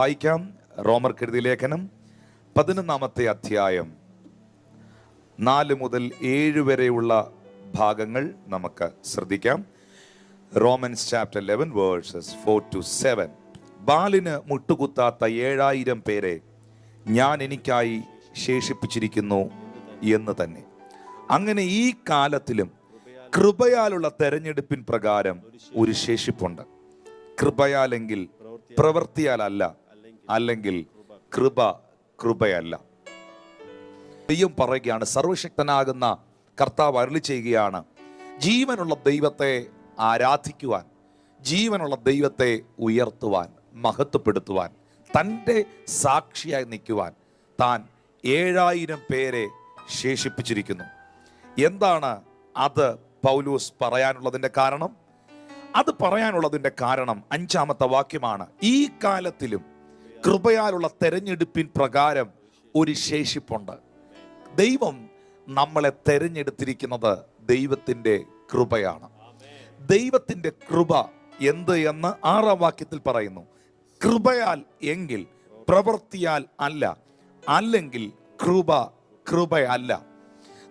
വായിക്കാം. റോമർക്കെഴുതിയ ലേഖനം 11 അധ്യായം 4 മുതൽ 7 വരെയുള്ള ഭാഗങ്ങൾ നമുക്ക് ശ്രദ്ധിക്കാം. Romance chapter 11 versus 4 to 7. ബാലിന് മുട്ടുകുത്താത്ത 7000 പേരെ ഞാൻ എനിക്കായി ശേഷിപ്പിച്ചിരിക്കുന്നു എന്ന് തന്നെ. അങ്ങനെ ഈ കാലത്തിലും കൃപയാലുള്ള തെരഞ്ഞെടുപ്പിൻ പ്രകാരം ഒരു ശേഷിപ്പുണ്ട്. കൃപയാലെങ്കിൽ പ്രവൃത്തിയാലല്ല, അല്ലെങ്കിൽ കൃപയല്ല. ദൈവം പറയുകയാണ്, സർവശക്തനാകുന്ന കർത്താവ് അരുളി ചെയ്യുകയാണ്, ജീവനുള്ള ദൈവത്തെ ആരാധിക്കുവാൻ, ജീവനുള്ള ദൈവത്തെ ഉയർത്തുവാൻ, മഹത്വപ്പെടുത്തുവാൻ, തൻ്റെ സാക്ഷിയായി നിൽക്കുവാൻ താൻ 7000 പേരെ ശേഷിപ്പിച്ചിരിക്കുന്നു. എന്താണ് അത് പൗലോസ് പറയാനുള്ളതിൻ്റെ കാരണം? അത് പറയാനുള്ളതിൻ്റെ കാരണം 5-ാമത്തെ വാക്യമാണ്. ഈ കാലത്തിലും കൃപയാലുള്ള തെരഞ്ഞെടുപ്പിൻ പ്രകാരം ഒരു ശേഷിപ്പുണ്ട്. ദൈവം നമ്മളെ തെരഞ്ഞെടുത്തിരിക്കുന്നത് ദൈവത്തിൻ്റെ കൃപയാണ്. ദൈവത്തിൻ്റെ കൃപ എന്ത് എന്ന് 6-ാം വാക്യത്തിൽ പറയുന്നു. കൃപയാൽ എങ്കിൽ പ്രവൃത്തിയാൽ അല്ല, അല്ലെങ്കിൽ കൃപയല്ല.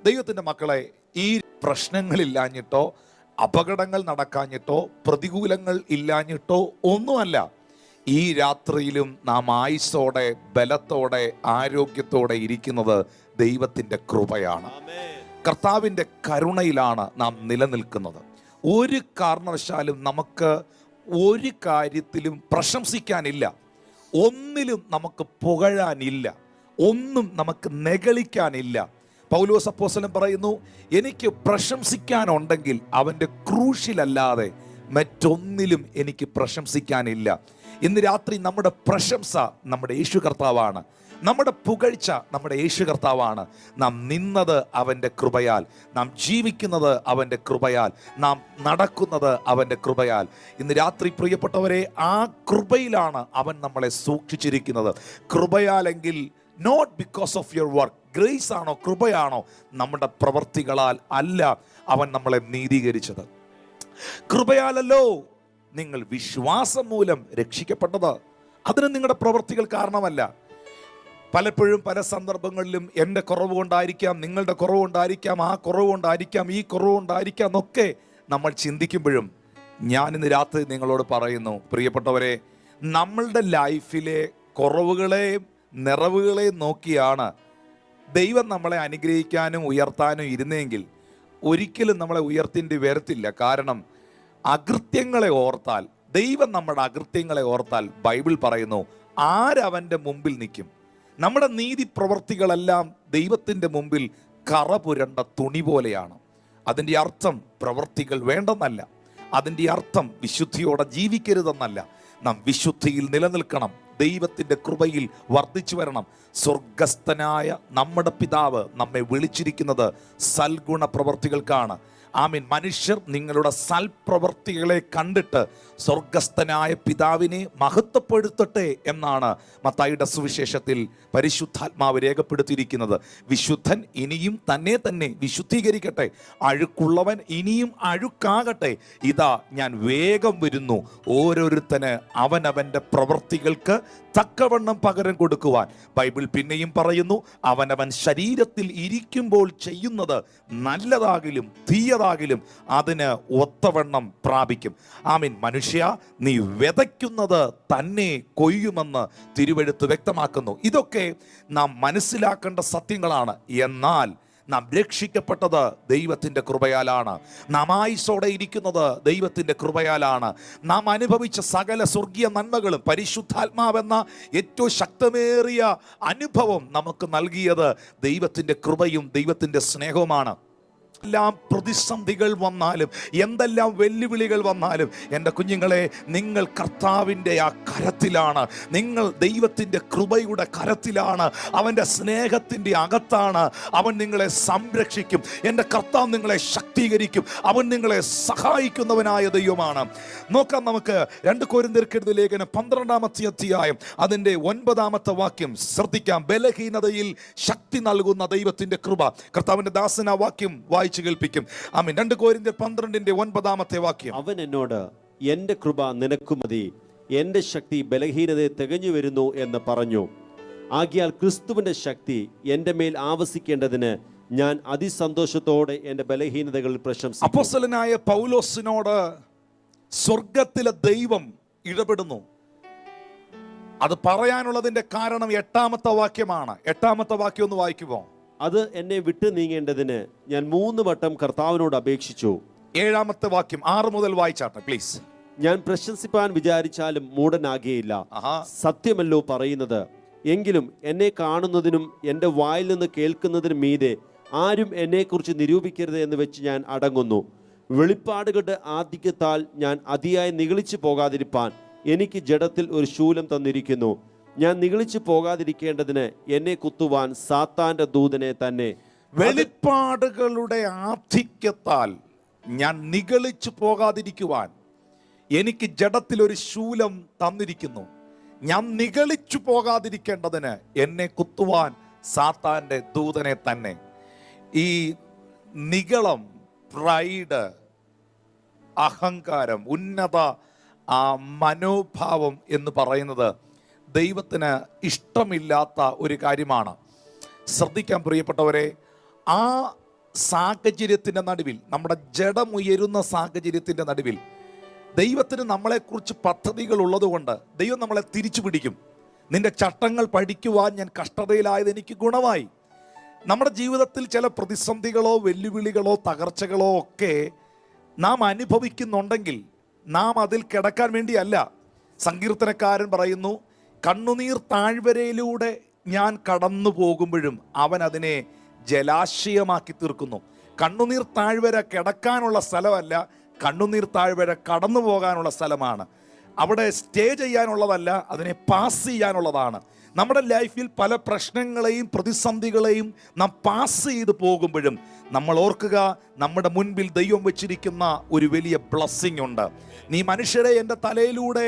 ദൈവത്തിൻ്റെ മക്കളെ, ഈ പ്രശ്നങ്ങളില്ലാഞ്ഞിട്ടോ അപകടങ്ങൾ നടക്കാഞ്ഞിട്ടോ പ്രതികൂലങ്ങൾ ഇല്ലാഞ്ഞിട്ടോ ഒന്നുമല്ല ഈ രാത്രിയിലും നാം ആയുസ്സോടെ, ബലത്തോടെ, ആരോഗ്യത്തോടെ ഇരിക്കുന്നത് ദൈവത്തിൻ്റെ കൃപയാണ്. കർത്താവിൻ്റെ കരുണയിലാണ് നാം നിലനിൽക്കുന്നത്. ഒരു കാരണവശാലും നമുക്ക് ഒരു കാര്യത്തിലും പ്രശംസിക്കാനില്ല, ഒന്നിലും നമുക്ക് പുകഴാനില്ല, ഒന്നും നമുക്ക് നെഗളിക്കാനില്ല. പൗലോസ് അപ്പോസ്തലൻ പറയുന്നു, എനിക്ക് പ്രശംസിക്കാനുണ്ടെങ്കിൽ അവൻ്റെ ക്രൂശിലല്ലാതെ മറ്റൊന്നിലും എനിക്ക് പ്രശംസിക്കാനില്ല. ഇന്ന് രാത്രി നമ്മുടെ പ്രശംസ നമ്മുടെ യേശു കർത്താവാണ്, നമ്മുടെ പുകഴ്ച നമ്മുടെ യേശു കർത്താവാണ്. നാം നിന്നത് അവൻ്റെ കൃപയാൽ, നാം ജീവിക്കുന്നത് അവൻ്റെ കൃപയാൽ, നാം നടക്കുന്നത് അവൻ്റെ കൃപയാൽ. ഇന്ന് രാത്രി പ്രിയപ്പെട്ടവരെ, ആ കൃപയിലാണ് അവൻ നമ്മളെ സൂക്ഷിച്ചിരിക്കുന്നത്. കൃപയാലെങ്കിൽ not because of your work. Grace ആണോ, കൃപയാണോ? നമ്മുടെ പ്രവർത്തികളാൽ അല്ല അവൻ നമ്മളെ നീതീകരിച്ചത്. കൃപയാലല്ലോ നിങ്ങൾ വിശ്വാസം മൂലം രക്ഷിക്കപ്പെട്ടത്. അതിന് നിങ്ങളുടെ പ്രവർത്തികൾ കാരണമല്ല. പലപ്പോഴും പല സന്ദർഭങ്ങളിലും എൻ്റെ കുറവ് കൊണ്ടായിരിക്കാം, നിങ്ങളുടെ കുറവ് കൊണ്ടായിരിക്കാം, ആ കുറവ് കൊണ്ടായിരിക്കാം, ഈ കുറവ് കൊണ്ടായിരിക്കാം എന്നൊക്കെ നമ്മൾ ചിന്തിക്കുമ്പോഴും ഞാൻ ഇന്ന് രാത്രി നിങ്ങളോട് പറയുന്നു, പ്രിയപ്പെട്ടവരെ, നമ്മളുടെ ലൈഫിലെ കുറവുകളെയും നിറവുകളെയും നോക്കിയാണ് ദൈവം നമ്മളെ അനുഗ്രഹിക്കാനും ഉയർത്താനും ഇരുന്നെങ്കിൽ ഒരിക്കലും നമ്മളെ ഉയർത്തേണ്ടി വരത്തില്ല. കാരണം അകൃത്യങ്ങളെ ഓർത്താൽ, ദൈവം നമ്മുടെ അകൃത്യങ്ങളെ ഓർത്താൽ ബൈബിൾ പറയുന്നു, ആരവൻ്റെ മുമ്പിൽ നിൽക്കും? നമ്മുടെ നീതി പ്രവർത്തികളെല്ലാം ദൈവത്തിൻ്റെ മുമ്പിൽ കറ പുരണ്ട തുണി പോലെയാണ്. അതിൻ്റെ അർത്ഥം പ്രവർത്തികൾ വേണ്ടെന്നല്ല, അതിൻ്റെ അർത്ഥം വിശുദ്ധിയോടെ ജീവിക്കരുതെന്നല്ല. നാം വിശുദ്ധിയിൽ നിലനിൽക്കണം, ദൈവത്തിൻ്റെ കൃപയിൽ വർദ്ധിച്ചു വരണം. സ്വർഗസ്ഥനായ നമ്മുടെ പിതാവ് നമ്മെ വിളിച്ചിരിക്കുന്നത് സൽഗുണ പ്രവർത്തികൾക്കാണ്. ആമീൻ. മനുഷ്യർ നിങ്ങളുടെ സൽപ്രവർത്തികളെ കണ്ടിട്ട് സ്വർഗസ്ഥനായ പിതാവിനെ മഹത്വപ്പെടുത്തട്ടെ എന്നാണ് മത്തായിയുടെ സുവിശേഷത്തിൽ പരിശുദ്ധാത്മാവ് രേഖപ്പെടുത്തിയിരിക്കുന്നത്. വിശുദ്ധൻ ഇനിയും തന്നെ വിശുദ്ധീകരിക്കട്ടെ, അഴുക്കുള്ളവൻ ഇനിയും അഴുക്കാകട്ടെ. ഇതാ ഞാൻ വേഗം വരുന്നു, ഓരോരുത്തന് അവനവൻ്റെ പ്രവർത്തികൾക്ക് തക്കവണ്ണം പകരം കൊടുക്കുവാൻ. ബൈബിൾ പിന്നെയും പറയുന്നു, അവനവൻ ശരീരത്തിൽ ഇരിക്കുമ്പോൾ ചെയ്യുന്നത് നല്ലതാകിലും തീയതാകിലും അതിന് ഒത്തവണ്ണം പ്രാപിക്കും. ആമീൻ. മനുഷ്യ, നീ വിതയ്ക്കുന്നത് തന്നെ കൊയ്യുമെന്ന് തിരുവെഴുത്ത് വ്യക്തമാക്കുന്നു. ഇതൊക്കെ നാം മനസ്സിലാക്കേണ്ട സത്യങ്ങളാണ്. എന്നാൽ നാം രക്ഷിക്കപ്പെട്ടത് ദൈവത്തിൻ്റെ കൃപയാലാണ്. നാം ആയുസ്സോടെ ഇരിക്കുന്നത് ദൈവത്തിൻ്റെ കൃപയാലാണ്. നാം അനുഭവിച്ച സകല സ്വർഗീയ നന്മകളും പരിശുദ്ധാത്മാവെന്ന ഏറ്റവും ശക്തമേറിയ അനുഭവം നമുക്ക് നൽകിയത് ദൈവത്തിൻ്റെ കൃപയും ദൈവത്തിൻ്റെ സ്നേഹവുമാണ്. എല്ലാം പ്രതിസന്ധികൾ വന്നാലും, എന്തെല്ലാം വെല്ലുവിളികൾ വന്നാലും, എൻ്റെ കുഞ്ഞുങ്ങളെ, നിങ്ങൾ കർത്താവിൻ്റെ ആ കരത്തിലാണ്, നിങ്ങൾ ദൈവത്തിൻ്റെ കൃപയുടെ കരത്തിലാണ്, അവൻ്റെ സ്നേഹത്തിൻ്റെ അകത്താണ്. അവൻ നിങ്ങളെ സംരക്ഷിക്കും, എൻ്റെ കർത്താവ് നിങ്ങളെ ശക്തീകരിക്കും, അവൻ നിങ്ങളെ സഹായിക്കുന്നവനായ ദൈവമാണ്. നോക്കാം നമുക്ക് 2 കൊരിന്ത്യർക്കെഴുതിയ ലേഖനം 12-ാമത്തെ അധ്യായം അതിൻ്റെ 9-ാമത്തെ വാക്യം ശ്രദ്ധിക്കാം. ബലഹീനതയിൽ ശക്തി നൽകുന്ന ദൈവത്തിൻ്റെ കൃപ. കർത്താവിൻ്റെ ദാസൻ ആ വാക്യം വായിച്ചു കേൾപ്പിക്കും. ആമീൻ. 2 കൊരിന്ത്യർ 12-ന്റെ 9-ാമത്തെ വാക്യം. അവൻ എന്നോട്, എന്റെ കൃപ നിനക്ക് മതി, എൻ്റെ ശക്തി ബലഹീനതയെ തികഞ്ഞു വരുന്നു എന്ന് പറഞ്ഞു. ആകയാൽ ക്രിസ്തുവിൻ്റെ ശക്തി എൻ്റെ മേൽ ആവസിക്കേണ്ടതിന് ഞാൻ അതിസന്തോഷത്തോടെ എൻ്റെ ബലഹീനതകളിൽ പ്രശംസിക്കും. അപ്പോസ്തലനായ പൗലോസിനോട് സ്വർഗത്തിലെ ദൈവം ഇടപെടുന്നു. അത് പറയാനുള്ളതിന്റെ കാരണം 8-ാമത്തെ വാക്യമാണ്. 8-ാമത്തെ വാക്യം ഒന്ന് വായിക്കുമോ? അത് എന്നെ വിട്ടു നീങ്ങേണ്ടതിന് ഞാൻ 3 വട്ടം കർത്താവിനോട് അപേക്ഷിച്ചു. 7-ാമത്തെ വാക്യം 6 മുതൽ വായിച്ചാട്ടെ പ്ലീസ്. ഞാൻ പ്രശംസിപ്പാൻ വിചാരിച്ചാലും മൂഢനാകുകയില്ല, സത്യമല്ലോ പറയുന്നത്. എങ്കിലും എന്നെ കാണുന്നതിനും എൻ്റെ വായിൽ നിന്ന് കേൾക്കുന്നതിനും മീതെ ആരും എന്നെക്കുറിച്ച് നിരൂപിക്കരുത് എന്ന് വെച്ച് ഞാൻ അടങ്ങുന്നു. വെളിപ്പാടുകളുടെ ആധിക്യത്താൽ ഞാൻ അതിയായി നിഗളിച്ചു പോകാതിരിപ്പാൻ എനിക്ക് ജഡത്തിൽ ഒരു ശൂലം തന്നിരിക്കുന്നു. ഞാൻ നിഗളിച്ചു പോകാതിരിക്കേണ്ടതിന് എന്നെ കുത്തുവാൻ സാത്താന്റെ ദൂതനെ തന്നെ. വെളിപ്പാടുകളുടെ ആധിക്യത്താൽ ഞാൻ നിഗളിച്ചു പോകാതിരിക്കുവാൻ എനിക്ക് ജഡത്തിൽ ഒരു ശൂലം തന്നിരിക്കുന്നു. ഞാൻ നിഗളിച്ചു പോകാതിരിക്കേണ്ടതിന് എന്നെ കുത്തുവാൻ സാത്താന്റെ ദൂതനെ തന്നെ. ഈ നിഗളം, പ്രൈഡ്, അഹങ്കാരം, ഉന്നത മനോഭാവം എന്ന് പറയുന്നത് ദൈവത്തിന് ഇഷ്ടമില്ലാത്ത ഒരു കാര്യമാണ്. ശ്രദ്ധിക്കാൻ പ്രിയപ്പെട്ടവരെ, ആ സാഹചര്യത്തിൻ്റെ നടുവിൽ, നമ്മുടെ ജഡമുയരുന്ന സാഹചര്യത്തിൻ്റെ നടുവിൽ ദൈവത്തിന് നമ്മളെക്കുറിച്ച് പദ്ധതികൾ ഉള്ളതുകൊണ്ട് ദൈവം നമ്മളെ തിരിച്ചു പിടിക്കും. നിന്റെ ചട്ടങ്ങൾ പഠിക്കുവാൻ ഞാൻ കഷ്ടതയിലായത് എനിക്ക് ഗുണമായി. നമ്മുടെ ജീവിതത്തിൽ ചില പ്രതിസന്ധികളോ വെല്ലുവിളികളോ തകർച്ചകളോ ഒക്കെ നാം അനുഭവിക്കുന്നുണ്ടെങ്കിൽ നാം അതിൽ കിടക്കാൻ വേണ്ടിയല്ല. സങ്കീർത്തനക്കാരൻ പറയുന്നു, കണ്ണുനീർ താഴ്വരയിലൂടെ ഞാൻ കടന്നു പോകുമ്പോഴും അവൻ അതിനെ ജലാശയമാക്കി തീർക്കുന്നു. കണ്ണുനീർ താഴ്വര കിടക്കാനുള്ള സ്ഥലമല്ല, കണ്ണുനീർ താഴ്വര കടന്നു പോകാനുള്ള സ്ഥലമാണ്. അവിടെ സ്റ്റേ ചെയ്യാനുള്ളതല്ല, അതിനെ പാസ് ചെയ്യാനുള്ളതാണ്. നമ്മുടെ ലൈഫിൽ പല പ്രശ്നങ്ങളെയും പ്രതിസന്ധികളെയും നാം പാസ് ചെയ്ത് പോകുമ്പോഴും നമ്മൾ ഓർക്കുക, നമ്മുടെ മുൻപിൽ ദൈവം വെച്ചിരിക്കുന്ന ഒരു വലിയ ബ്ലെസ്സിങ് ഉണ്ട്. നീ മനുഷ്യരെ എൻ്റെ തലയിലൂടെ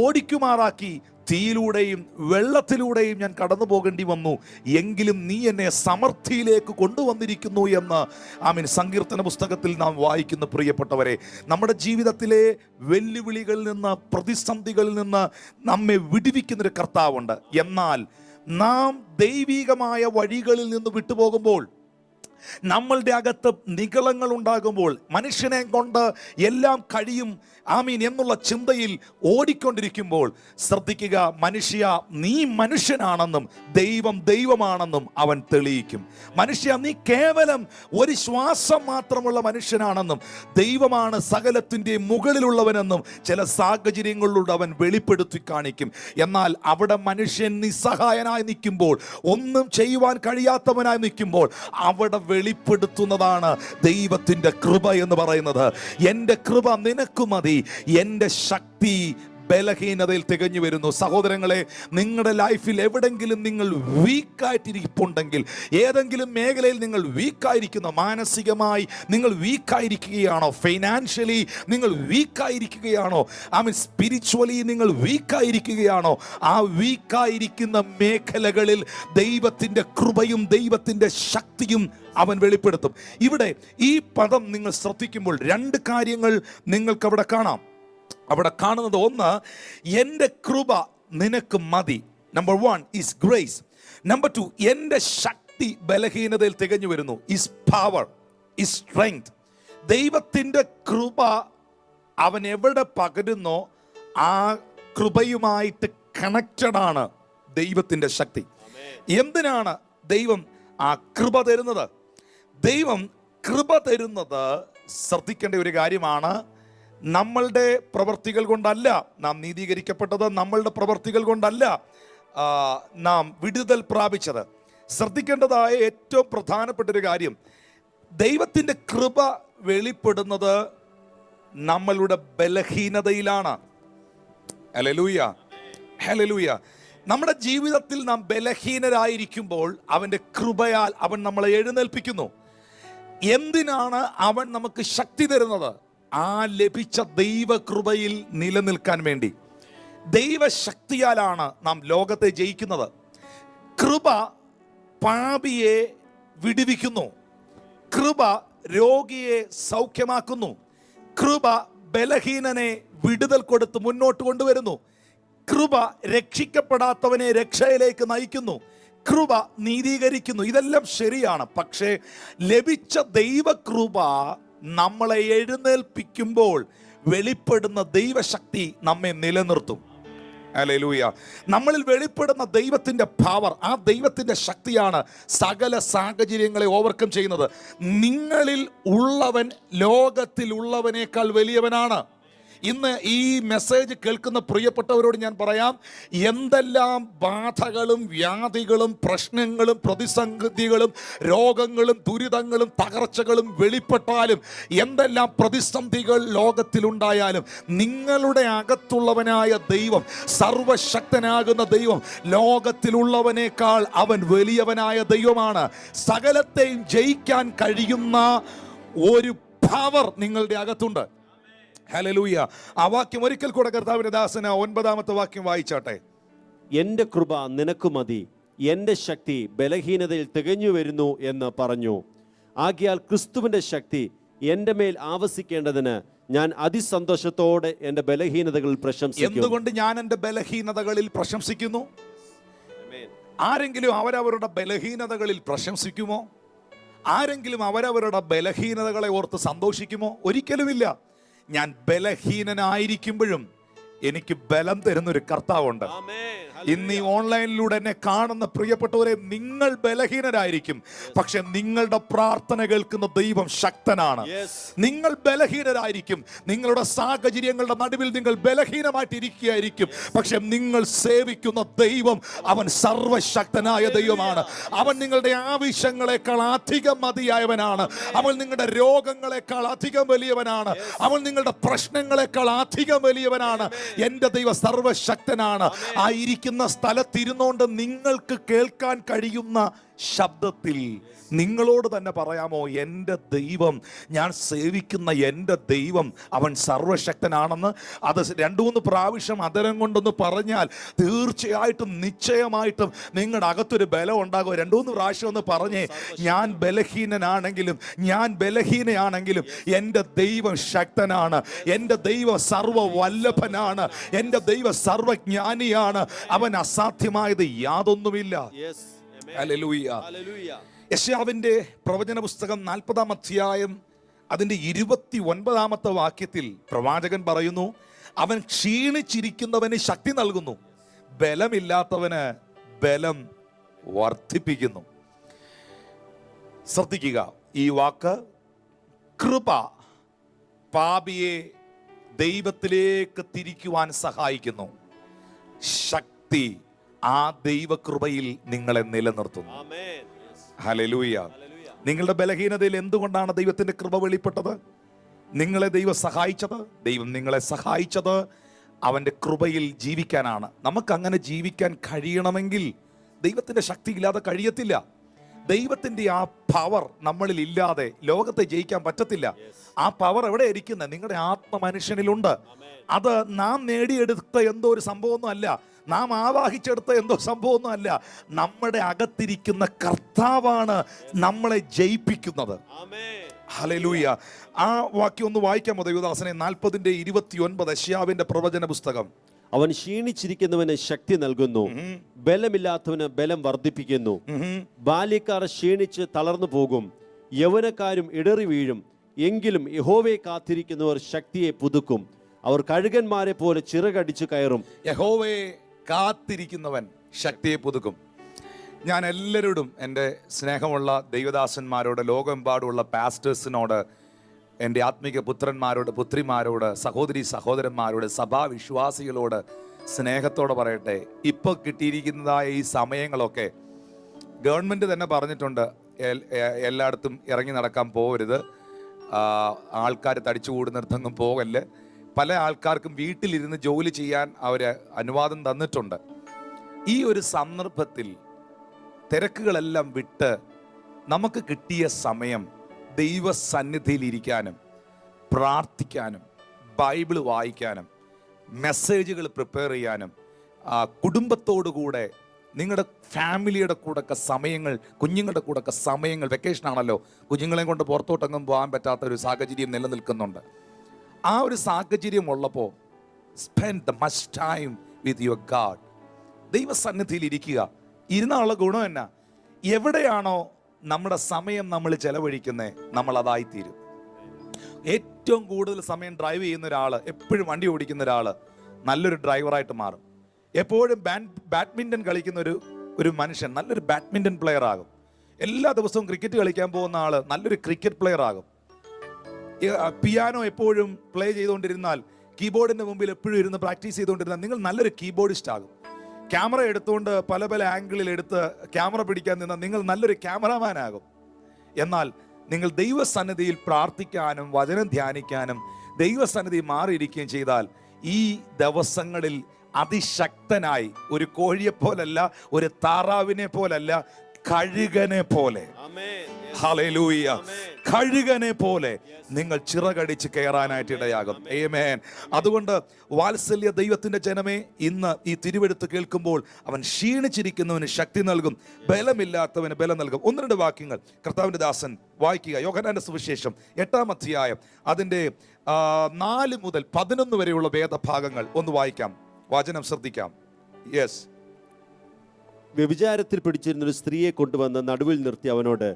ഓടിക്കുമാറാക്കി, തീയിലൂടെയും വെള്ളത്തിലൂടെയും ഞാൻ കടന്നു പോകേണ്ടി വന്നു, എങ്കിലും നീ എന്നെ സമൃദ്ധിയിലേക്ക് കൊണ്ടുവന്നിരിക്കുന്നു എന്ന് സങ്കീർത്തന പുസ്തകത്തിൽ നാം വായിക്കുന്ന പ്രിയപ്പെട്ടവരെ, നമ്മുടെ ജീവിതത്തിലെ വെല്ലുവിളികളിൽ നിന്ന്, പ്രതിസന്ധികളിൽ നിന്ന് നമ്മെ വിടുവിക്കുന്നൊരു കർത്താവുണ്ട്. എന്നാൽ നാം ദൈവികമായ വഴികളിൽ നിന്ന് വിട്ടുപോകുമ്പോൾ, നമ്മളുടെ അകത്ത് നിഗളങ്ങൾ ഉണ്ടാകുമ്പോൾ, മനുഷ്യനെ കൊണ്ട് എല്ലാം കഴിയും എന്നുള്ള ചിന്തയിൽ ഓടിക്കൊണ്ടിരിക്കുമ്പോൾ ശ്രദ്ധിക്കുക, മനുഷ്യ നീ മനുഷ്യനാണെന്നും ദൈവം ദൈവമാണെന്നും അവൻ തെളിയിക്കും. മനുഷ്യ നീ കേവലം ഒരു ശ്വാസം മാത്രമുള്ള മനുഷ്യനാണെന്നും ദൈവമാണ് സകലത്തിൻ്റെ മുകളിലുള്ളവനെന്നും ചില സാഹചര്യങ്ങളിലൂടെ അവൻ വെളിപ്പെടുത്തി കാണിക്കും. എന്നാൽ അവിടെ മനുഷ്യൻ നിസ്സഹായനായി നിൽക്കുമ്പോൾ, ഒന്നും ചെയ്യുവാൻ കഴിയാത്തവനായി നിൽക്കുമ്പോൾ, അവിടെ വെളിപ്പെടുത്തുന്നതാണ് ദൈവത്തിൻ്റെ കൃപ എന്ന് പറയുന്നത്. എൻ്റെ കൃപ നിനക്ക് മതി, എൻ്റെ ശക്തി ബലഹീനതയിൽ തികഞ്ഞു വരുന്നു. സഹോദരങ്ങളെ, നിങ്ങളുടെ ലൈഫിൽ എവിടെങ്കിലും നിങ്ങൾ വീക്കായിട്ടിരിപ്പുണ്ടെങ്കിൽ, ഏതെങ്കിലും മേഖലയിൽ നിങ്ങൾ വീക്കായിരിക്കുന്നു, മാനസികമായി നിങ്ങൾ വീക്കായിരിക്കുകയാണോ, ഫൈനാൻഷ്യലി നിങ്ങൾ വീക്കായിരിക്കുകയാണോ, സ്പിരിച്വലി നിങ്ങൾ വീക്കായിരിക്കുകയാണോ, ആ വീക്കായിരിക്കുന്ന മേഖലകളിൽ ദൈവത്തിൻ്റെ കൃപയും ദൈവത്തിൻ്റെ ശക്തിയും അവൻ വെളിപ്പെടുത്തും. ഇവിടെ ഈ പദം നിങ്ങൾ ശ്രദ്ധിക്കുമ്പോൾ 2 കാര്യങ്ങൾ നിങ്ങൾക്ക് അവിടെ കാണാം. അവിടെ കാണുന്നത്, ഒന്ന്, എൻ്റെ കൃപ നിനക്ക് മതി. Number 1 is grace. നമ്പർ 2, എൻ്റെ ശക്തി ബലഹീനതയിൽ തികഞ്ഞു വരുന്നു. Is power, is strength. ദൈവത്തിൻ്റെ കൃപ അവൻ എവിടെ പകരുന്നോ ആ കൃപയുമായിട്ട് കണക്റ്റഡ് ദൈവത്തിൻ്റെ ശക്തി. എന്തിനാണ് ദൈവം ആ കൃപ തരുന്നത്? ദൈവം കൃപ തരുന്നത് ശ്രദ്ധിക്കേണ്ട ഒരു കാര്യമാണ്. നമ്മളുടെ പ്രവർത്തികൾ കൊണ്ടല്ല നാം നീതീകരിക്കപ്പെട്ടത്, നമ്മളുടെ പ്രവർത്തികൾ കൊണ്ടല്ല നാം വിടുതൽ പ്രാപിച്ചത്. ശ്രദ്ധിക്കേണ്ടതായ ഏറ്റവും പ്രധാനപ്പെട്ട ഒരു കാര്യം, ദൈവത്തിൻ്റെ കൃപ വെളിപ്പെടുന്നത് നമ്മളുടെ ബലഹീനതയിലാണ്. Hallelujah, hallelujah. നമ്മുടെ ജീവിതത്തിൽ നാം ബലഹീനരായിരിക്കുമ്പോൾ അവൻ്റെ കൃപയാൽ അവൻ നമ്മളെ എഴുന്നേൽപ്പിക്കുന്നു. എന്തിനാണ് അവൻ നമുക്ക് ശക്തി തരുന്നത്? ആ ലഭിച്ച ദൈവകൃപയിൽ നിലനിൽക്കാൻ വേണ്ടി. ദൈവശക്തിയാലാണ് നാം ലോകത്തെ ജയിക്കുന്നത്. കൃപ പാപിയെ വിടുവിക്കുന്നു, കൃപ രോഗിയെ സൗഖ്യമാക്കുന്നു, കൃപ ബലഹീനനെ വിടുതൽ കൊടുത്ത് മുന്നോട്ട് കൊണ്ടുവരുന്നു. കൃപ രക്ഷിക്കപ്പെടാത്തവനെ രക്ഷയിലേക്ക് നയിക്കുന്നു. കൃപ നീതീകരിക്കുന്നു. ഇതെല്ലാം ശരിയാണ്. പക്ഷേ ലഭിച്ച ദൈവകൃപ നമ്മളെ എഴുന്നേൽപ്പിക്കുമ്പോൾ വെളിപ്പെടുന്ന ദൈവശക്തി നമ്മെ നിലനിർത്തും. ഹല്ലേലൂയ. നമ്മളിൽ വെളിപ്പെടുന്ന ദൈവത്തിൻ്റെ പവർ, ആ ദൈവത്തിൻ്റെ ശക്തിയാണ് സകല സാഹചര്യങ്ങളെ ഓവർകം ചെയ്യുന്നത്. നിങ്ങളിൽ ഉള്ളവൻ ലോകത്തിലുള്ളവനേക്കാൾ വലിയവനാണ്. ഇന്ന് ഈ മെസ്സേജ് കേൾക്കുന്ന പ്രിയപ്പെട്ടവരോട് ഞാൻ പറയാം, എന്തെല്ലാം ബാധകളും വ്യാധികളും പ്രശ്നങ്ങളും പ്രതിസന്ധികളും രോഗങ്ങളും ദുരിതങ്ങളും തകർച്ചകളും വെളിപ്പെട്ടാലും, എന്തെല്ലാം പ്രതിസന്ധികൾ ലോകത്തിലുണ്ടായാലും, നിങ്ങളുടെ അകത്തുള്ളവനായ ദൈവം, സർവശക്തനാകുന്ന ദൈവം, ലോകത്തിലുള്ളവനേക്കാൾ അവൻ വലിയവനായ ദൈവമാണ്. സകലത്തെയും ജയിക്കാൻ കഴിയുന്ന ഒരു പവർ നിങ്ങളുടെ അകത്തുണ്ട്. ഹല്ലേലൂയ. ആ വാക്യം ഒരിക്കൽ കൂടെ കർത്താവിന്റെ ദാസന 9-ാമത്തെ വാക്യം വായിച്ചാട്ടെ. എന്റെ കൃപ നിനക്ക് മതി, എന്റെ ശക്തി ബലഹീനതയിൽ തികഞ്ഞു വരുന്നു എന്ന് പറഞ്ഞു. ആകയാൽ ക്രിസ്തുവിന്റെ ശക്തി എന്റെ മേൽ ആവസിക്കേണ്ടതിന് ഞാൻ അതിസന്തോഷത്തോടെ എന്റെ ബലഹീനതകളിൽ പ്രശംസിക്കും. എന്തുകൊണ്ട് ഞാൻ എന്റെ ബലഹീനതകളിൽ പ്രശംസിക്കുന്നു? ആരെങ്കിലും അവരവരുടെ ബലഹീനതകളിൽ പ്രശംസിക്കുമോ? ആരെങ്കിലും അവരവരുടെ ബലഹീനതകളെ ഓർത്ത് സന്തോഷിക്കുമോ? ഒരിക്കലുമില്ല. ഞാൻ ബലഹീനനായിരിക്കുമ്പോഴും എനിക്ക് ബലം തരുന്നൊരു കർത്താവുണ്ട്. ഇന്ന് ഈ ഓൺലൈനിലൂടെ എന്നെ കാണുന്ന പ്രിയപ്പെട്ടവരെ, നിങ്ങൾ ബലഹീനരായിരിക്കും, പക്ഷെ നിങ്ങളുടെ പ്രാർത്ഥന കേൾക്കുന്ന ദൈവം ശക്തനാണ്. നിങ്ങൾ ബലഹീനരായിരിക്കും, നിങ്ങളുടെ സാഹചര്യങ്ങളുടെ നടുവിൽ നിങ്ങൾ ബലഹീനമായിട്ടിരിക്കുകയായിരിക്കും, പക്ഷെ നിങ്ങൾ സേവിക്കുന്ന ദൈവം അവൻ സർവശക്തനായ ദൈവമാണ്. അവൻ നിങ്ങളുടെ ആവശ്യങ്ങളെക്കാൾ അധികം മതിയായവനാണ്. അവൻ നിങ്ങളുടെ രോഗങ്ങളെക്കാൾ അധികം വലിയവനാണ്. അവൻ നിങ്ങളുടെ പ്രശ്നങ്ങളെക്കാൾ അധികം വലിയവനാണ്. എന്റെ ദൈവം സർവശക്തനാണ്. ആയിരിക്കുന്ന സ്ഥലത്തിരുന്നോണ്ട് നിങ്ങൾക്ക് കേൾക്കാൻ കഴിയുന്ന ശബ്ദത്തിൽ നിങ്ങളോട് തന്നെ പറയാമോ, എൻ്റെ ദൈവം, ഞാൻ സേവിക്കുന്ന എൻ്റെ ദൈവം അവൻ സർവശക്തനാണെന്ന്? അത് 2-3 പ്രാവശ്യം അതരം കൊണ്ടൊന്ന് പറഞ്ഞാൽ തീർച്ചയായിട്ടും നിശ്ചയമായിട്ടും നിങ്ങളുടെ അകത്തൊരു ബലം ഉണ്ടാകും. 2-3 പ്രാവശ്യം ഒന്ന് പറഞ്ഞേ, ഞാൻ ബലഹീനനാണെങ്കിലും, ഞാൻ ബലഹീനയാണെങ്കിലും എൻ്റെ ദൈവം ശക്തനാണ്. എൻ്റെ ദൈവം സർവ്വവല്ലഭനാണ്. എൻ്റെ ദൈവം സർവജ്ഞാനിയാണ്. അവൻ അസാധ്യമായത് യാതൊന്നുമില്ല. ഹല്ലേലൂയ. യെശയ്യാവിന്റെ പ്രവചന പുസ്തകം 40-ാം അധ്യായം അതിന്റെ 29-ാമത്തെ വാക്യത്തിൽ പ്രവാചകൻ പറയുന്നു, അവൻ ക്ഷീണിച്ചിരിക്കുന്നവന് ശക്തി നൽകുന്നു, ബലമില്ലാത്തവന് ബലം വർദ്ധിപ്പിക്കുന്നു. ശ്രദ്ധിക്കുക, ഈ വാക്ക് കൃപ പാപിയെ ദൈവത്തിലേക്ക് തിരിക്കുവാൻ സഹായിക്കുന്നു. ശക്തി ആ ദൈവകൃപയിൽ നിങ്ങളെ നിലനിർത്തുന്നു. ഹല്ലേലൂയ. നിങ്ങളുടെ ബലഹീനതയിൽ എന്തുകൊണ്ടാണ് ദൈവത്തിന്റെ കൃപ വെളിപ്പെട്ടത്? നിങ്ങളെ ദൈവം സഹായിച്ചത്, ദൈവം നിങ്ങളെ സഹായിച്ചത് അവന്റെ കൃപയിൽ ജീവിക്കാനാണ്. നമുക്കങ്ങനെ ജീവിക്കാൻ കഴിയണമെങ്കിൽ ദൈവത്തിന്റെ ശക്തി ഇല്ലാതെ കഴിയത്തില്ല. ദൈവത്തിന്റെ ആ പവർ നമ്മളിൽ ഇല്ലാതെ ലോകത്തെ ജയിക്കാൻ പറ്റത്തില്ല. ആ പവർ എവിടെ ഇരിക്കുന്നത്? നിങ്ങളുടെ ആത്മമനുഷ്യനിലുണ്ട്. അത് നാം നേടിയെടുത്ത എന്തോ ഒരു സംഭവമൊന്നും അല്ല, നാം ആവാഹിച്ചെടുത്ത എന്തോ സംഭവമൊന്നും അല്ല. നമ്മുടെ അകത്തിരിക്കുന്ന കർത്താവാണ് നമ്മളെ ജയിപ്പിക്കുന്നത്. ഹല്ലേലൂയ. ആ വാക്യം ഒന്ന് വായിക്കാമോ ദൈവദാസനെ? 40-29 യെശയ്യാവിന്റെ പ്രവചന പുസ്തകം. അവൻ ക്ഷീണിച്ചിരിക്കുന്നവന് ശക്തി നൽകുന്നു, ബലമില്ലാത്തവന് ബലം വർദ്ധിപ്പിക്കുന്നു. ബാല്യക്കാർ ക്ഷീണിച്ച് തളർന്നു പോകും, യൗവനക്കാരും ഇടറി വീഴും. എങ്കിലും യഹോവയെ കാത്തിരിക്കുന്നവർ ശക്തിയെ പുതുക്കും, അവർ കഴുകന്മാരെ പോലെ ചിറകടിച്ചു കയറും. യഹോവയെ കാത്തിരിക്കുന്നവൻ ശക്തിയെ പുതുക്കും. ഞാൻ എല്ലാവരോടും, എൻ്റെ സ്നേഹമുള്ള ദൈവദാസന്മാരോട്, ലോകമെമ്പാടുമുള്ള പാസ്റ്റേഴ്സിനോട്, എൻ്റെ ആത്മീക പുത്രന്മാരോട്, പുത്രിമാരോട്, സഹോദരി സഹോദരന്മാരോട്, സഭാവിശ്വാസികളോട് സ്നേഹത്തോടെ പറയട്ടെ, ഇപ്പോൾ കിട്ടിയിരിക്കുന്നതായ ഈ സമയങ്ങളൊക്കെ ഗവൺമെൻറ് തന്നെ പറഞ്ഞിട്ടുണ്ട്, എല്ലായിടത്തും ഇറങ്ങി നടക്കാൻ പോകരുത്, ആൾക്കാർ തടിച്ചു കൂടുന്നിടത്തൊന്നും പോകല്ല്. പല ആൾക്കാർക്കും വീട്ടിലിരുന്ന് ജോലി ചെയ്യാൻ അവർ അനുവാദം തന്നിട്ടുണ്ട്. ഈ ഒരു സന്ദർഭത്തിൽ തിരക്കുകളെല്ലാം വിട്ട് നമുക്ക് കിട്ടിയ സമയം ദൈവസന്നിധിയിൽ ഇരിക്കാനും പ്രാർത്ഥിക്കാനും ബൈബിള് വായിക്കാനും മെസ്സേജുകൾ പ്രിപ്പയർ ചെയ്യാനും കുടുംബത്തോടുകൂടെ നിങ്ങളുടെ ഫാമിലിയുടെ കൂടെയൊക്കെ സമയങ്ങൾ, കുഞ്ഞുങ്ങളുടെ കൂടെയൊക്കെ സമയങ്ങൾ, വെക്കേഷനാണല്ലോ, കുഞ്ഞുങ്ങളെയും കൊണ്ട് പുറത്തോട്ടെങ്ങും പോകാൻ പറ്റാത്ത ഒരു സാഹചര്യം നിലനിൽക്കുന്നുണ്ട്. ആ ഒരു സാഹചര്യം ഉള്ളപ്പോൾ spend the much time with your God. ദൈവസന്നിധിയിൽ ഇരിക്കുക. ഇരുന്നുള്ള ഗുണം എന്നാ? എവിടെയാണോ നമ്മുടെ സമയം നമ്മൾ ചെലവഴിക്കുന്നത്, നമ്മൾ അതായിത്തീരും. ഏറ്റവും കൂടുതൽ സമയം ഡ്രൈവ് ചെയ്യുന്ന ഒരാൾ, എപ്പോഴും വണ്ടി ഓടിക്കുന്ന ഒരാൾ നല്ലൊരു ഡ്രൈവറായിട്ട് മാറും. എപ്പോഴും ബാഡ്മിൻ്റൺ കളിക്കുന്ന ഒരു മനുഷ്യൻ നല്ലൊരു ബാഡ്മിൻ്റൺ പ്ലെയർ ആകും. എല്ലാ ദിവസവും ക്രിക്കറ്റ് കളിക്കാൻ പോകുന്ന ആൾ നല്ലൊരു ക്രിക്കറ്റ് പ്ലെയർ ആകും. പിയാനോ എപ്പോഴും പ്ലേ ചെയ്തുകൊണ്ടിരുന്നാൽ, കീബോർഡിൻ്റെ മുമ്പിൽ എപ്പോഴും ഇരുന്ന് പ്രാക്ടീസ് ചെയ്തുകൊണ്ടിരുന്നാൽ നിങ്ങൾ നല്ലൊരു കീബോർഡിസ്റ്റ് ആകും. ക്യാമറ എടുത്തുകൊണ്ട് പല പല ആംഗിളിൽ എടുത്ത് ക്യാമറ പിടിക്കാൻ നിന്നാൽ നിങ്ങൾ നല്ലൊരു ക്യാമറാമാൻ ആകും. എന്നാൽ നിങ്ങൾ ദൈവസന്നിധിയിൽ പ്രാർത്ഥിക്കാനും വചനം ധ്യാനിക്കാനും ദൈവസന്നിധി മാറിയിരിക്കുകയും ചെയ്താൽ ഈ ദിവസങ്ങളിൽ അതിശക്തനായി, ഒരു കോഴിയെ പോലല്ല, ഒരു താറാവിനെ പോലല്ല, കഴുകനെ പോലെ, ഹല്ലേലൂയ, കഴുകനെ പോലെ നിങ്ങൾ ചിറകടിച്ച് കയറാനായിട്ട് ഇടയാകും. ആമേൻ. അതുകൊണ്ട് വാത്സല്യ ദൈവത്തിന്റെ ജനമേ, ഇന്ന് ഈ തിരുവെടുത്ത് കേൾക്കുമ്പോൾ അവൻ ക്ഷീണിച്ചിരിക്കുന്നവന് ശക്തി നൽകും, ബലമില്ലാത്തവന് ബലം നൽകും. 1-2 വാക്യങ്ങൾ കർത്താവിന്റെ ദാസൻ വായിക്കുക. യോഹന്നാന്റെ സുവിശേഷം 8-ാം അധ്യായം അതിന്റെ 4 മുതൽ 11 വരെയുള്ള വേദഭാഗങ്ങൾ ഒന്ന് വായിക്കാം. വചനം ശ്രദ്ധിക്കാം. യെസ്. വ്യഭിചാരത്തിൽ പിടിച്ചിരുന്ന ഒരു സ്ത്രീയെ കൊണ്ടുവന്ന് നടുവിൽ നിർത്തി അവനോട്,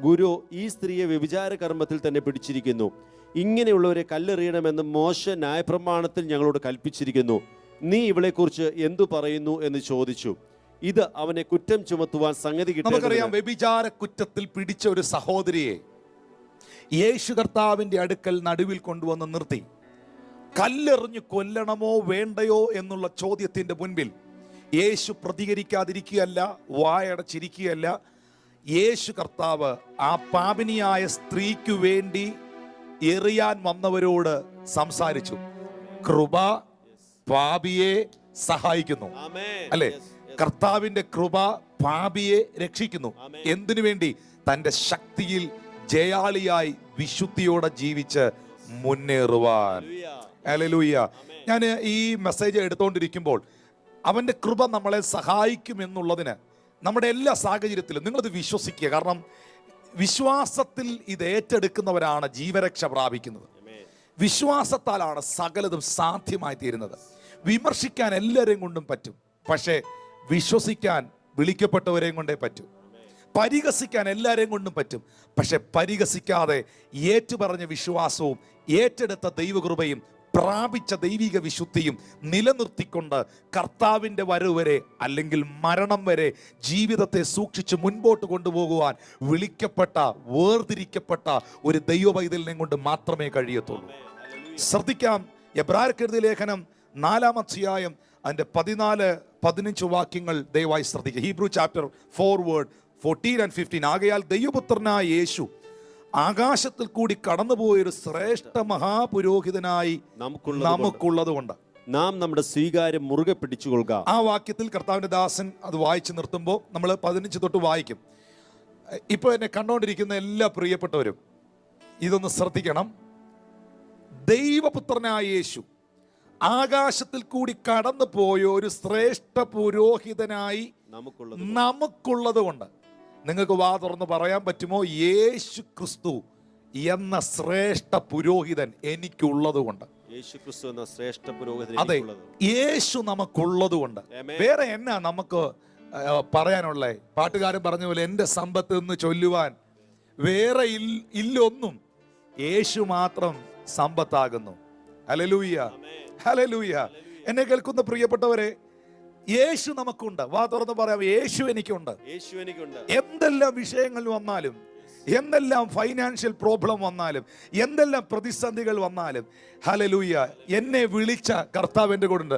ഗുരു, ഈ സ്ത്രീയെ വ്യഭിചാര കർമ്മത്തിൽ തന്നെ പിടിച്ചിരിക്കുന്നു. ഇങ്ങനെയുള്ളവരെ കല്ലെറിയണമെന്ന് മോശെ ന്യായപ്രമാണത്തിൽ ഞങ്ങളോട് കൽപ്പിച്ചിരിക്കുന്നു. നീ ഇവളെക്കുറിച്ച് എന്തു പറയുന്നു എന്ന് ചോദിച്ചു. ഇത് അവനെ കുറ്റം ചുമത്തുവാൻ സംഗതി കിട്ടി. നമുക്കറിയാം, വ്യഭിചാര കുറ്റത്തിൽ പിടിച്ച ഒരു സഹോദരിയെ യേശു കർത്താവിന്റെ അടുക്കൽ നടുവിൽ കൊണ്ടുവന്ന് നിർത്തി. കല്ലെറിഞ്ഞു കൊല്ലണമോ വേണ്ടയോ എന്നുള്ള ചോദ്യത്തിന്റെ മുൻപിൽ യേശു പ്രതികരിക്കാതിരിക്കുകയല്ല, വായടച്ചിരിക്കുകയല്ല. യേശു കർത്താവ് ആ പാപിനിയായ സ്ത്രീക്ക് വേണ്ടി എറിയാൻ വന്നവരോട് സംസാരിച്ചു. കൃപ പാപിയെ സഹായിക്കുന്നു, അല്ലേ? കർത്താവിന്റെ കൃപ പാപിയെ രക്ഷിക്കുന്നു. എന്തിനു വേണ്ടി? തന്റെ ശക്തിയിൽ ജയാളിയായി വിശുദ്ധിയോടെ ജീവിച്ച് മുന്നേറുവാൻ. ഹല്ലേലൂയ. ഞാൻ ഈ മെസ്സേജ് എടുത്തുകൊണ്ടിരിക്കുമ്പോൾ അവൻ്റെ കൃപ നമ്മളെ സഹായിക്കുമെന്നുള്ളതിന് നമ്മുടെ എല്ലാ സാഹചര്യത്തിലും നിങ്ങളത് വിശ്വസിക്കുക. കാരണം വിശ്വാസത്തിൽ ഇത് ഏറ്റെടുക്കുന്നവരാണ് ജീവരക്ഷ പ്രാപിക്കുന്നത്. വിശ്വാസത്താലാണ് സകലതും സാധ്യമായി തീരുന്നത്. വിമർശിക്കാൻ എല്ലാവരെയും കൊണ്ടും പറ്റും, പക്ഷേ വിശ്വസിക്കാൻ വിളിക്കപ്പെട്ടവരെയും കൊണ്ടേ പറ്റൂ. പരിഹസിക്കാൻ എല്ലാവരെയും കൊണ്ടും പറ്റും, പക്ഷെ പരിഹസിക്കാതെ ഏറ്റുപറഞ്ഞ വിശ്വാസവും ഏറ്റെടുത്ത ദൈവകൃപയും പ്രാപിച്ച ദൈവിക വിശുദ്ധിയും നിലനിർത്തിക്കൊണ്ട് കർത്താവിൻ്റെ വരവ് വരെ അല്ലെങ്കിൽ മരണം വരെ ജീവിതത്തെ സൂക്ഷിച്ച് മുൻപോട്ട് കൊണ്ടുപോകുവാൻ വിളിക്കപ്പെട്ട, വേർതിരിക്കപ്പെട്ട ഒരു ദൈവ പൈതലിനെ കൊണ്ട് മാത്രമേ കഴിയത്തുള്ളൂ. ശ്രദ്ധിക്കാം, എബ്രായർക്കെഴുതിയ ലേഖനം 4-ാം അധ്യായം അതിൻ്റെ 14-15 വാക്യങ്ങൾ ദയവായി ശ്രദ്ധിക്കുക. Hebrew chapter 4:14 and 15. ആകയാൽ ദൈവപുത്രനായ യേശു ആകാശത്തിൽ കൂടി കടന്നുപോയൊരു ശ്രേഷ്ഠ മഹാപുരോഹിതനായി നമുക്കുള്ളത് കൊണ്ട് നാം നമ്മുടെ സ്വീകാര്യം മുറുകെ പിടിച്ചുകൊള്ളുക. ആ വാക്യത്തിൽ കർത്താവിന്റെ ദാസൻ അത് വായിച്ചു നിർത്തുമ്പോൾ നമ്മൾ 15 തൊട്ട് വായിക്കും. ഇപ്പോൾ എന്നെ കണ്ടുകൊണ്ടിരിക്കുന്ന എല്ലാ പ്രിയപ്പെട്ടവരും ഇതൊന്ന് ശ്രദ്ധിക്കണം. ദൈവപുത്രനായ യേശു ആകാശത്തിൽ കൂടി കടന്നു പോയ ഒരു ശ്രേഷ്ഠ പുരോഹിതനായി നമുക്കുള്ളത് കൊണ്ട്. നിങ്ങൾക്ക് വാ തുറന്ന് പറയാൻ പറ്റുമോ? യേശു ക്രിസ്തു എന്ന ശ്രേഷ്ഠ പുരോഹിതൻ എനിക്കുള്ളത് കൊണ്ട്. അതെ, യേശു നമുക്കുള്ളത് കൊണ്ട്. വേറെ എന്നാ നമുക്ക് പറയാനുള്ളേ? പാട്ടുകാരൻ പറഞ്ഞ പോലെ എൻ്റെ സമ്പത്ത് എന്ന് ചൊല്ലുവാൻ വേറെ ഇല്ലൊന്നും, യേശു മാത്രം സമ്പത്താകുന്നു. Hallelujah, hallelujah. എന്നെ കേൾക്കുന്ന പ്രിയപ്പെട്ടവരെ, യേശു നമുക്കുണ്ട്. വാ തുറന്ന് പറയാം, യേശു എനിക്കുണ്ട്. എന്തെല്ലാം വിഷയങ്ങൾ വന്നാലും, എന്തെല്ലാം ഫൈനാൻഷ്യൽ പ്രോബ്ലം വന്നാലും, എന്തെല്ലാം പ്രതിസന്ധികൾ വന്നാലും, ഹല്ലേലൂയ, എന്നെ വിളിച്ച കർത്താവ് എൻ്റെ കൂടെ ഉണ്ട്.